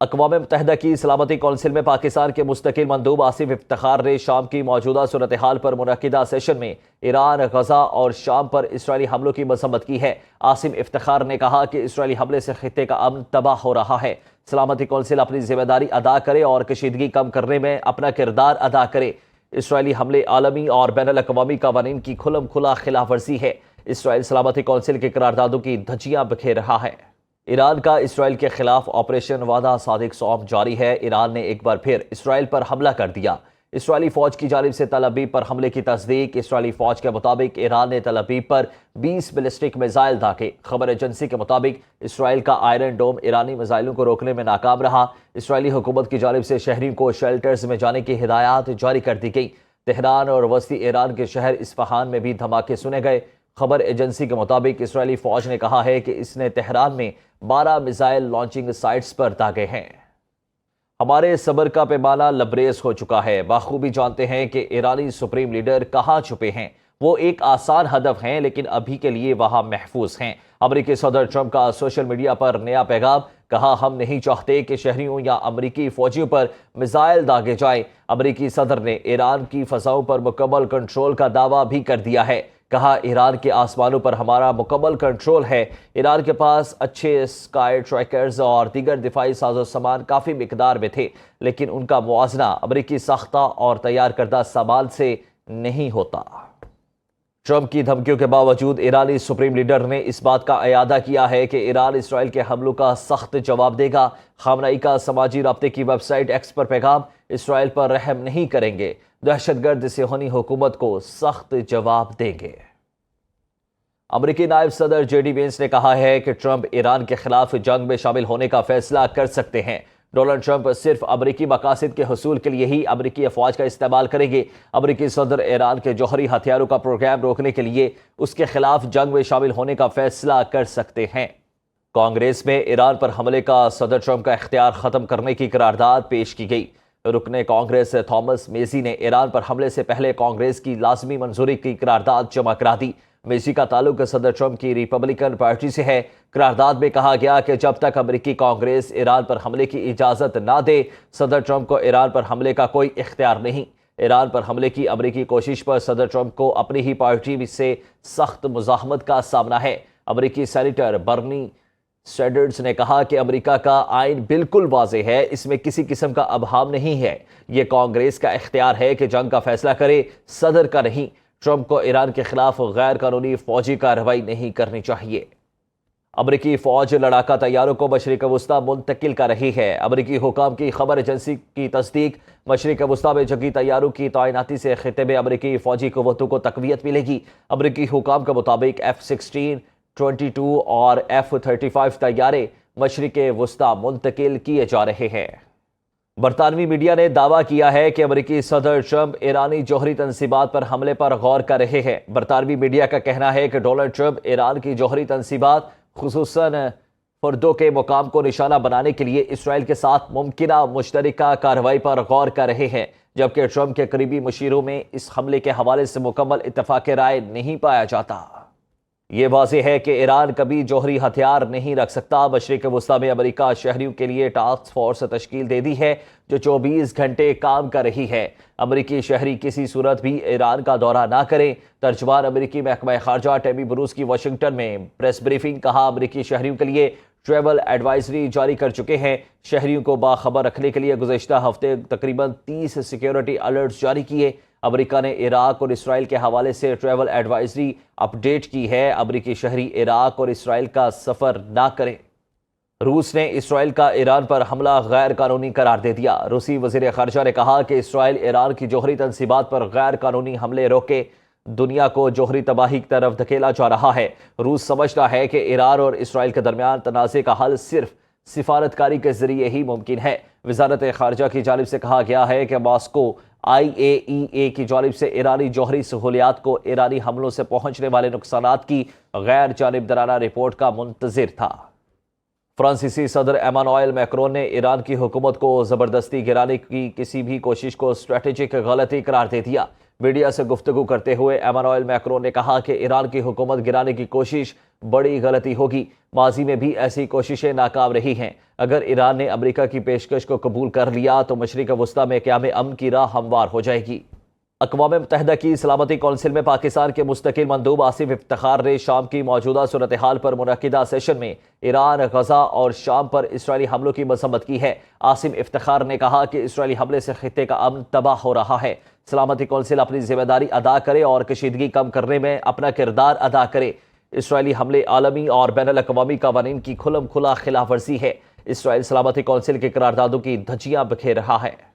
اقوام متحدہ کی سلامتی کونسل میں پاکستان کے مستقل مندوب آصف افتخار نے شام کی موجودہ صورتحال پر منعقدہ سیشن میں ایران، غزہ اور شام پر اسرائیلی حملوں کی مذمت کی ہے۔ آصف افتخار نے کہا کہ اسرائیلی حملے سے خطے کا امن تباہ ہو رہا ہے۔ سلامتی کونسل اپنی ذمہ داری ادا کرے اور کشیدگی کم کرنے میں اپنا کردار ادا کرے۔ اسرائیلی حملے عالمی اور بین الاقوامی قوانین کی کھلم کھلا خلاف ورزی ہے۔ اسرائیل سلامتی کونسل کی قراردادوں کی دھجیاں بکھیر رہا ہے۔ ایران کا اسرائیل کے خلاف آپریشن وعدہ صادق سوم جاری ہے۔ ایران نے ایک بار پھر اسرائیل پر حملہ کر دیا۔ اسرائیلی فوج کی جانب سے تل ابیب پر حملے کی تصدیق۔ اسرائیلی فوج کے مطابق ایران نے تل ابیب پر 20 بیلسٹک میزائل داغے۔ خبر ایجنسی کے مطابق اسرائیل کا آئرن ڈوم ایرانی میزائلوں کو روکنے میں ناکام رہا۔ اسرائیلی حکومت کی جانب سے شہریوں کو شیلٹرز میں جانے کی ہدایات جاری کر دی گئی۔ تہران اور وسطی ایران کے شہر اصفہان میں بھی دھماکے سنے گئے۔ خبر ایجنسی کے مطابق اسرائیلی فوج نے کہا ہے کہ اس نے تہران میں 12 میزائل لانچنگ سائٹس پر داغے ہیں۔ ہمارے صبر کا پیمانہ لبریز ہو چکا ہے۔ بخوبی جانتے ہیں کہ ایرانی سپریم لیڈر کہاں چھپے ہیں۔ وہ ایک آسان ہدف ہیں لیکن ابھی کے لیے وہاں محفوظ ہیں۔ امریکی صدر ٹرمپ کا سوشل میڈیا پر نیا پیغام، کہا ہم نہیں چاہتے کہ شہریوں یا امریکی فوجیوں پر میزائل داغے جائیں۔ امریکی صدر نے ایران کی فضاؤں پر مکمل کنٹرول کا دعویٰ بھی کر دیا ہے۔ کہا ایران کے آسمانوں پر ہمارا مکمل کنٹرول ہے۔ ایران کے پاس اچھے اسکائی ٹریکرز اور دیگر دفاعی ساز و سامان کافی مقدار میں تھے لیکن ان کا موازنہ امریکی ساختہ اور تیار کردہ سامان سے نہیں ہوتا۔ ٹرمپ کی دھمکیوں کے باوجود ایرانی سپریم لیڈر نے اس بات کا اعادہ کیا ہے کہ ایران اسرائیل کے حملوں کا سخت جواب دے گا۔ خامنہ ای کا سماجی رابطے کی ویب سائٹ ایکس پر پیغام، اسرائیل پر رحم نہیں کریں گے، دہشت گرد صہیونی حکومت کو سخت جواب دیں گے۔ امریکی نائب صدر جے ڈی وینس نے کہا ہے کہ ٹرمپ ایران کے خلاف جنگ میں شامل ہونے کا فیصلہ کر سکتے ہیں۔ ڈونلڈ ٹرمپ صرف امریکی مقاصد کے حصول کے لیے ہی امریکی افواج کا استعمال کریں گے۔ امریکی صدر ایران کے جوہری ہتھیاروں کا پروگرام روکنے کے لیے اس کے خلاف جنگ میں شامل ہونے کا فیصلہ کر سکتے ہیں۔ کانگریس میں ایران پر حملے کا صدر ٹرمپ کا اختیار ختم کرنے کی قرارداد پیش کی گئی۔ رکن کانگریس تھامس میزی نے ایران پر حملے سے پہلے کانگریس کی لازمی منظوری کی قرارداد جمع کرا دی۔ میزی کا تعلق صدر ٹرمپ کی ریپبلکن پارٹی سے ہے۔ قرارداد میں کہا گیا کہ جب تک امریکی کانگریس ایران پر حملے کی اجازت نہ دے، صدر ٹرمپ کو ایران پر حملے کا کوئی اختیار نہیں۔ ایران پر حملے کی امریکی کوشش پر صدر ٹرمپ کو اپنی ہی پارٹی سے سخت مزاحمت کا سامنا ہے۔ امریکی سینیٹر برنی سینڈرز نے کہا کہ امریکہ کا آئین بالکل واضح ہے، اس میں کسی قسم کا ابہام نہیں ہے۔ یہ کانگریس کا اختیار ہے کہ جنگ کا فیصلہ کرے، صدر کا نہیں۔ ٹرمپ کو ایران کے خلاف غیر قانونی فوجی کارروائی نہیں کرنی چاہیے۔ امریکی فوج لڑاکا طیاروں کو مشرق وسطی منتقل کر رہی ہے۔ امریکی حکام کی خبر ایجنسی کی تصدیق، مشرق وسطی میں جنگی طیاروں کی تعیناتی سے خطے میں امریکی فوجی قوتوں کو تقویت ملے گی۔ امریکی حکام کے مطابق F-16، 22 اور F-35 طیارے مشرق وسطی منتقل کیے جا رہے ہیں۔ برطانوی میڈیا نے دعویٰ کیا ہے کہ امریکی صدر ٹرمپ ایرانی جوہری تنصیبات پر حملے پر غور کر رہے ہیں۔ برطانوی میڈیا کا کہنا ہے کہ ڈونلڈ ٹرمپ ایران کی جوہری تنصیبات، خصوصاً فردو کے مقام کو نشانہ بنانے کے لیے اسرائیل کے ساتھ ممکنہ مشترکہ کارروائی پر غور کر رہے ہیں، جبکہ ٹرمپ کے قریبی مشیروں میں اس حملے کے حوالے سے مکمل اتفاق رائے نہیں پایا جاتا۔ یہ واضح ہے کہ ایران کبھی جوہری ہتھیار نہیں رکھ سکتا۔ مشرق وسطی میں امریکہ شہریوں کے لیے ٹاسک فورس تشکیل دے دی ہے جو 24 گھنٹے کام کر رہی ہے۔ امریکی شہری کسی صورت بھی ایران کا دورہ نہ کریں۔ ترجمان امریکی محکمہ خارجہ ٹیمی بروس کی واشنگٹن میں پریس بریفنگ، کہا امریکی شہریوں کے لیے ٹریول ایڈوائزری جاری کر چکے ہیں۔ شہریوں کو باخبر رکھنے کے لیے گزشتہ ہفتے تقریباً 30 سیکیورٹی الرٹس جاری کیے۔ امریکہ نے عراق اور اسرائیل کے حوالے سے ٹریول ایڈوائزری اپ ڈیٹ کی ہے۔ امریکی شہری عراق اور اسرائیل کا سفر نہ کریں۔ روس نے اسرائیل کا ایران پر حملہ غیر قانونی قرار دے دیا۔ روسی وزیر خارجہ نے کہا کہ اسرائیل ایران کی جوہری تنصیبات پر غیر قانونی حملے روکے، دنیا کو جوہری تباہی کی طرف دھکیلا جا رہا ہے۔ روس سمجھتا ہے کہ ایران اور اسرائیل کے درمیان تنازع کا حل صرف سفارتکاری کے ذریعے ہی ممکن ہے۔ وزارت خارجہ کی جانب سے کہا گیا ہے کہ ماسکو IAEA کی جانب سے ایرانی جوہری سہولیات کو ایرانی حملوں سے پہنچنے والے نقصانات کی غیر جانبدارانہ رپورٹ کا منتظر تھا۔ فرانسیسی صدر ایمانوئل میکرون نے ایران کی حکومت کو زبردستی گرانے کی کسی بھی کوشش کو اسٹریٹجک غلطی قرار دے دیا۔ میڈیا سے گفتگو کرتے ہوئے ایمانوئل میکرون نے کہا کہ ایران کی حکومت گرانے کی کوشش بڑی غلطی ہوگی۔ ماضی میں بھی ایسی کوششیں ناکام رہی ہیں۔ اگر ایران نے امریکہ کی پیشکش کو قبول کر لیا تو مشرق وسطیٰ میں قیام امن کی راہ ہموار ہو جائے گی۔ اقوام متحدہ کی سلامتی کونسل میں پاکستان کے مستقل مندوب آصف افتخار نے شام کی موجودہ صورتحال پر منعقدہ سیشن میں ایران، غزہ اور شام پر اسرائیلی حملوں کی مذمت کی ہے۔ آصف افتخار نے کہا کہ اسرائیلی حملے سے خطے کا امن تباہ ہو رہا ہے۔ سلامتی کونسل اپنی ذمہ داری ادا کرے اور کشیدگی کم کرنے میں اپنا کردار ادا کرے۔ اسرائیلی حملے عالمی اور بین الاقوامی قوانین کی کھلم کھلا خلاف ورزی ہے۔ اسرائیل سلامتی کونسل کی قراردادوں کی دھجیاں بکھیر رہا ہے۔